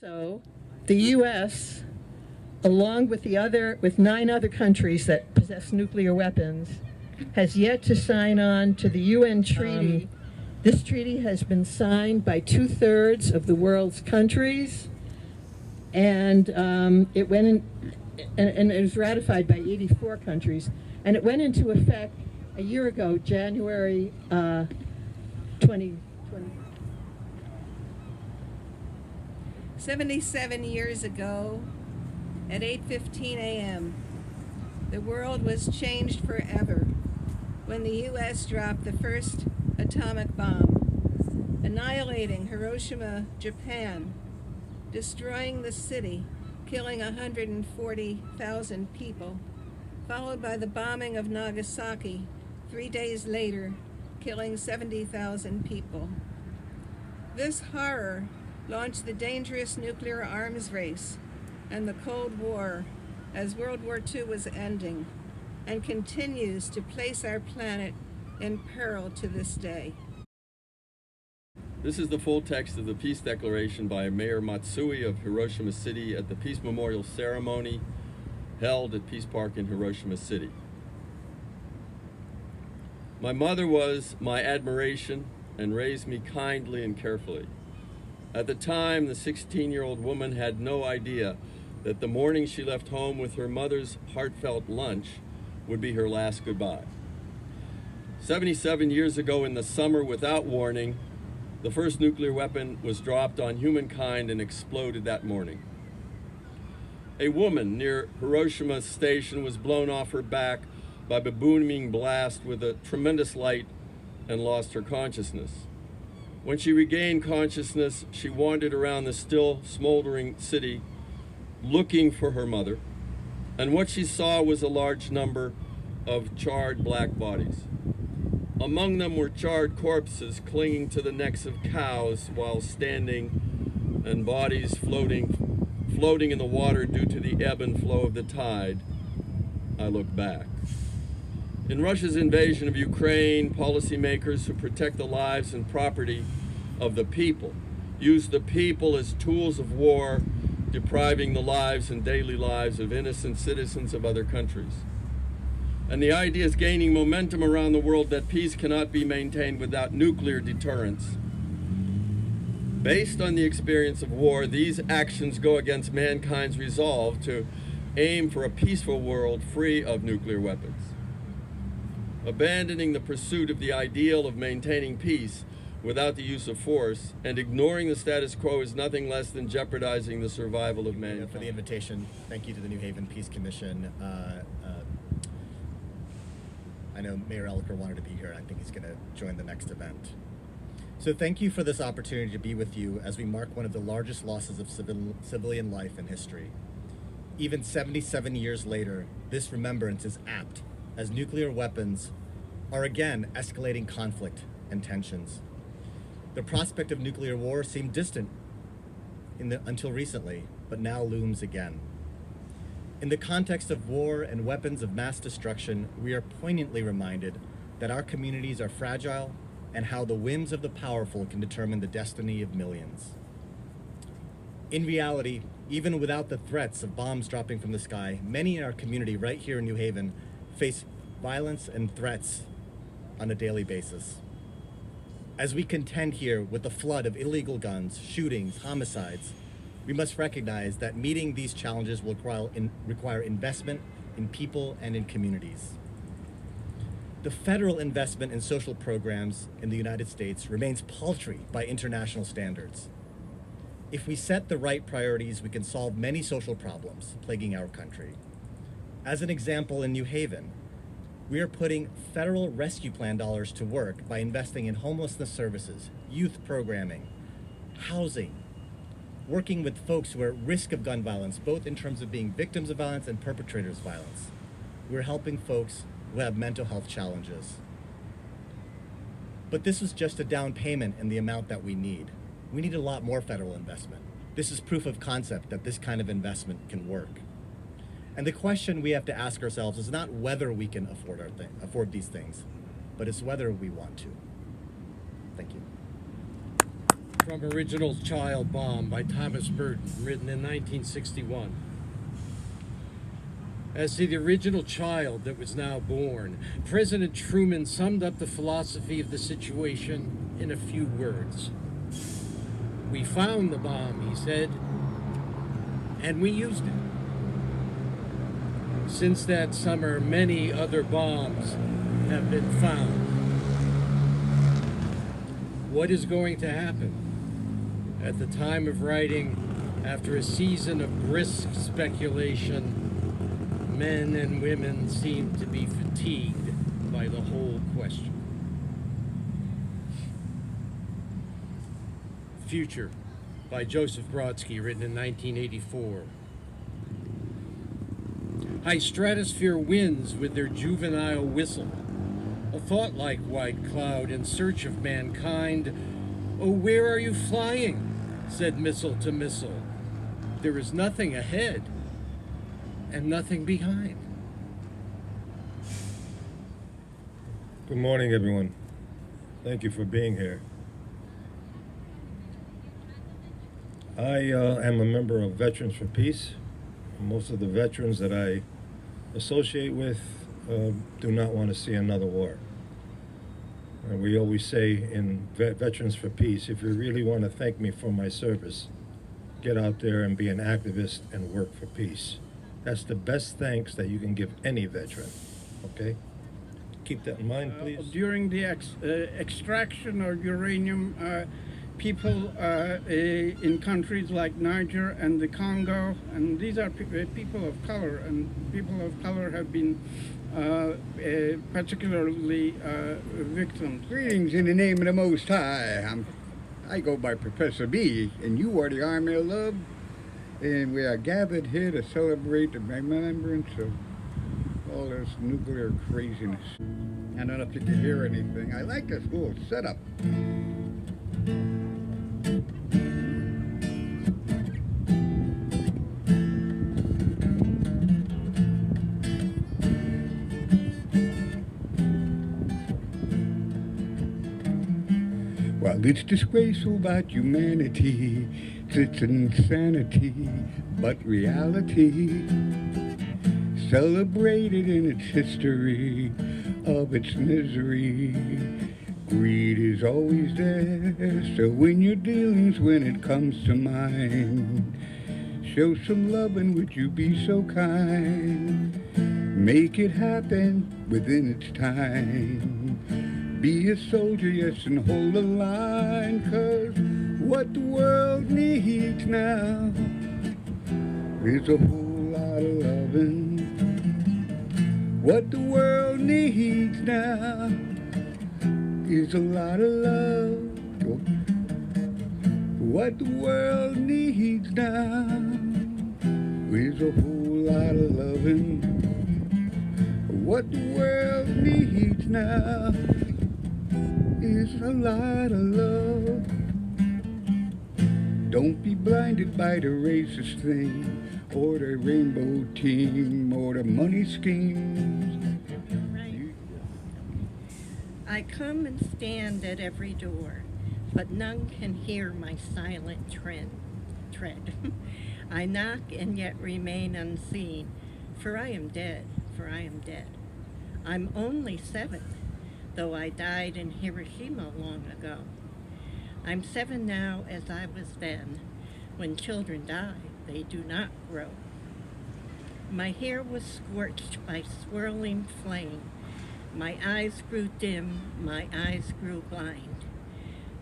So, the U.S., along with 9 other countries that possess nuclear weapons, has yet to sign on to the UN treaty. This treaty has been signed by 2/3 of the world's countries, and it went in, and it was ratified by 84 countries, and it went into effect a year ago, January 2020. 77 years ago, at 8:15 a.m., the world was changed forever when the U.S. dropped the first atomic bomb, annihilating Hiroshima, Japan, destroying the city, killing 140,000 people, followed by the bombing of Nagasaki 3 days later, killing 70,000 people. This horror launched the dangerous nuclear arms race and the Cold War as World War II was ending, and continues to place our planet in peril to this day. This is the full text of the Peace Declaration by Mayor Matsui of Hiroshima City at the Peace Memorial ceremony held at Peace Park in Hiroshima City. My mother was my admiration and raised me kindly and carefully. At the time, the 16-year-old woman had no idea that the morning she left home with her mother's heartfelt lunch would be her last goodbye. 77 years ago in the summer, without warning, the first nuclear weapon was dropped on humankind and exploded that morning. A woman near Hiroshima Station was blown off her back by a booming blast with a tremendous light and lost her consciousness. When she regained consciousness, she wandered around the still smoldering city looking for her mother, and what she saw was a large number of charred black bodies. Among them were charred corpses clinging to the necks of cows while standing, and bodies floating in the water due to the ebb and flow of the tide. I looked back. In Russia's invasion of Ukraine, policymakers who protect the lives and property of the people use the people as tools of war, depriving the lives and daily lives of innocent citizens of other countries. And the idea is gaining momentum around the world that peace cannot be maintained without nuclear deterrence. Based on the experience of war, these actions go against mankind's resolve to aim for a peaceful world free of nuclear weapons. Abandoning the pursuit of the ideal of maintaining peace without the use of force and ignoring the status quo is nothing less than jeopardizing the survival of mankind. For the invitation, thank you to the New Haven Peace Commission. I know Mayor Elliker wanted to be here, and I think he's going to join the next event. So thank you for this opportunity to be with you as we mark one of the largest losses of civilian life in history. Even 77 years later, this remembrance is apt, as nuclear weapons are again escalating conflict and tensions. The prospect of nuclear war seemed distant until recently, but now looms again. In the context of war and weapons of mass destruction, we are poignantly reminded that our communities are fragile and how the whims of the powerful can determine the destiny of millions. In reality, even without the threats of bombs dropping from the sky, many in our community right here in New Haven face violence and threats on a daily basis. As we contend here with the flood of illegal guns, shootings, homicides, we must recognize that meeting these challenges will require investment in people and in communities. The federal investment in social programs in the United States remains paltry by international standards. If we set the right priorities, we can solve many social problems plaguing our country. As an example, in New Haven, we are putting federal rescue plan dollars to work by investing in homelessness services, youth programming, housing, working with folks who are at risk of gun violence, both in terms of being victims of violence and perpetrators of violence. We're helping folks who have mental health challenges. But this is just a down payment in the amount that we need. We need a lot more federal investment. This is proof of concept that this kind of investment can work. And the question we have to ask ourselves is not whether we can afford these things, but it's whether we want to. Thank you. from Original Child Bomb by Thomas Burton, written in 1961. As to the original child that was now born, President Truman summed up the philosophy of the situation in a few words. We found the bomb, he said, and we used it. Since that summer, many other bombs have been found. What is going to happen? At the time of writing, after a season of brisk speculation, men and women seem to be fatigued by the whole question. Future by Joseph Brodsky, written in 1984. High stratosphere winds with their juvenile whistle, a thought-like white cloud in search of mankind. Oh, where are you flying? Said missile to missile. There is nothing ahead and nothing behind. Good morning, everyone. Thank you for being here. I am a member of Veterans for Peace. Most of the veterans that I associate with do not want to see another war. We always say in Veterans for Peace, if you really want to thank me for my service, get out there and be an activist and work for peace. That's the best thanks that you can give any veteran, okay? Keep that in mind, please. During the extraction of uranium, people in countries like Niger and the Congo, and these are people of color, and people of color have been particularly victims. Greetings in the name of the Most High. I go by Professor B, and you are the Army of Love, and we are gathered here to celebrate the remembrance of all this nuclear craziness. I don't know if you can hear anything. I like this little setup. Well, it's disgraceful about humanity, it's insanity, but reality, celebrated in its history of its misery. Greed is always there, so in your dealings when it comes to mine, show some love and would you be so kind, make it happen within its time. Be a soldier, yes, and hold the line, 'cause what the world needs now is a whole lot of loving. What the world needs now is a lot of love. What the world needs now is a whole lot of loving. What the world needs now is a lot of love. Don't be blinded by the racist thing, or the rainbow team, or the money schemes. I come and stand at every door, but none can hear my silent tread. I knock and yet remain unseen, for I am dead, for I am dead. I'm only 7, though I died in Hiroshima long ago. I'm 7 now as I was then. When children die, they do not grow. My hair was scorched by swirling flame. My eyes grew dim, my eyes grew blind.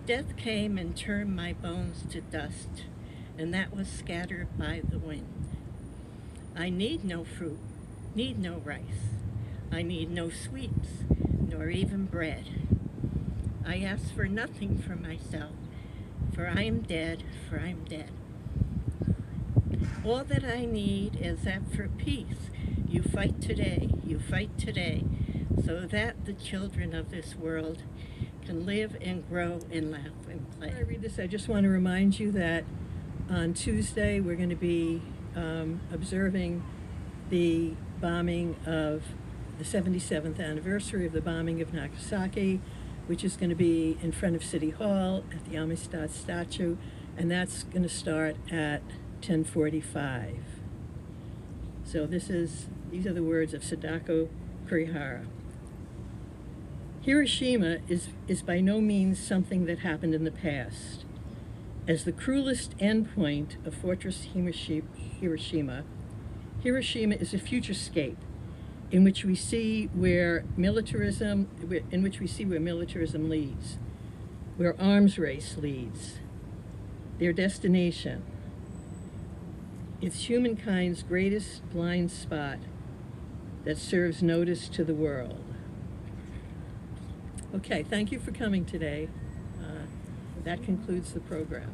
Death came and turned my bones to dust, and that was scattered by the wind. I need no fruit, need no rice. I need no sweets, nor even bread. I ask for nothing for myself, for I am dead, for I am dead. All that I need is that for peace you fight today, so that the children of this world can live and grow and laugh and play. Before I read this, I just want to remind you that on Tuesday we're going to be observing the bombing of the 77th anniversary of the bombing of Nagasaki. which is going to be in front of City Hall at the Amistad statue, and that's going to start at 10:45. So these are the words of Sadako Kurihara. Hiroshima is by no means something that happened in the past. As the cruelest endpoint of Fortress Hiroshima, Hiroshima is a futurescape in which we see where militarism leads, where arms race leads, their destination. It's humankind's greatest blind spot that serves notice to the world. Okay, thank you for coming today. That concludes the program.